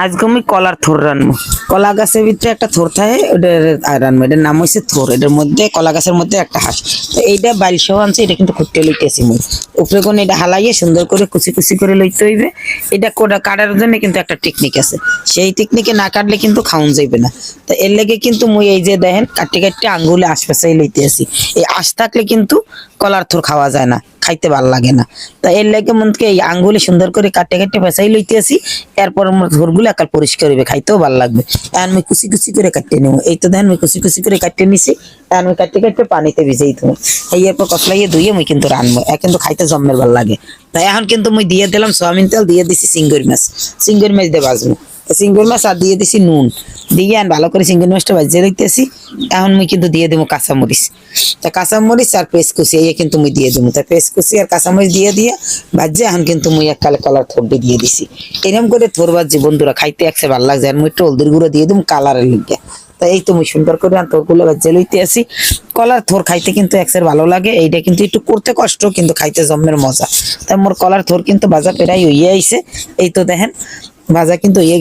আজকে আমি কলার থোর রানবো। কলা গাছের ভিতরে একটা থোর থাকে, ওটা রানবো। এটার নাম হচ্ছে থোর। এটার মধ্যে কলা গাছের মধ্যে একটা হাঁস। তো এইটা বাইল সহ আনছে, এটা কিন্তু খুঁটতে লইতেছি মুই। উপরে কোন এটা হালাইয়ে সুন্দর করে কুচি কুচি করে লইতে হইবে। এটা কোটা কাটার জন্য কিন্তু একটা টেকনিক আছে, সেই টেকনিকে না কাটলে কিন্তু খাওন যাইবে না। তো এর লেগে কিন্তু মুই এই যে দেখেন কাটতে কাটতে আঙ্গুলে আশপাশে লইতে আসি। এই আশ থাকলে কিন্তু কলার থোর খাওয়া যায় না, খাইতে ভাল লাগে না। তা এর লাগে মনকে এই আঙ্গুলে সুন্দর করে কাটে কাটে ফেসাই লইতে আসি। এরপর আমার থোরগুলো একাল পরিষ্কার হইবে, খাইতেও ভাল লাগবে। এখন আমি কুচি কুচি করে কাটতে নেবো। এই তো দেখেন আমি কুচি কুচি করে কাটতে নিছি। এখন আমি কাটতে কাটতে পানিতে ভিজেই দেবো। এই এরপর কসলাইয়ে ধুয়ে মুই কিন্তু রানবো। কিন্তু খাইতে জম্মের ভাল লাগে। তাই এখন কিন্তু মুই দিয়ে দিলাম সয়াবিন তেল, দিয়ে দিছি চিংড়ি মাছ। চিংড়ি মাছ দিয়ে ভাজবো। চিংড়ি মাছ আর দিয়ে দিছি নুন দিয়ে আন ভালো করে চিংড়ি মাছটা ভাজিয়ে রাখতেছি। এখন মুই কিন্তু দিয়ে দেবো কাঁচামরিচ। তা কাঁচামরিচ আর পেস্ট কুচি এই কিন্তু মুই দিয়ে দেবো। তা পেস্ট কুচি আর কাঁচামরিচ দিয়ে ভাজিয়ে এখন কিন্তু মুই এককালে কলার থোরটি দিয়ে দিছি। এরকম করে থোর ভাজি বন্ধুরা খাইতে একসে ভালো লাগছে। আর মুই একটু হলদির গুঁড়ো দিয়ে দেবো কালারের লিগে। তা এই তো মুই সুন্দর করে থোরগুলো ভাজিয়ে লইতে আসি। কলার থোর খাইতে কিন্তু একসের ভালো লাগে। এইটা কিন্তু একটু করতে কষ্ট, কিন্তু খাইতে জম্মের মজা। তাই মোর কলার থোর কিন্তু ভাজা প্রায় হইয়ে আইছে। এই তো দেখেন ভাজা কিন্তু হয়ে গেছে।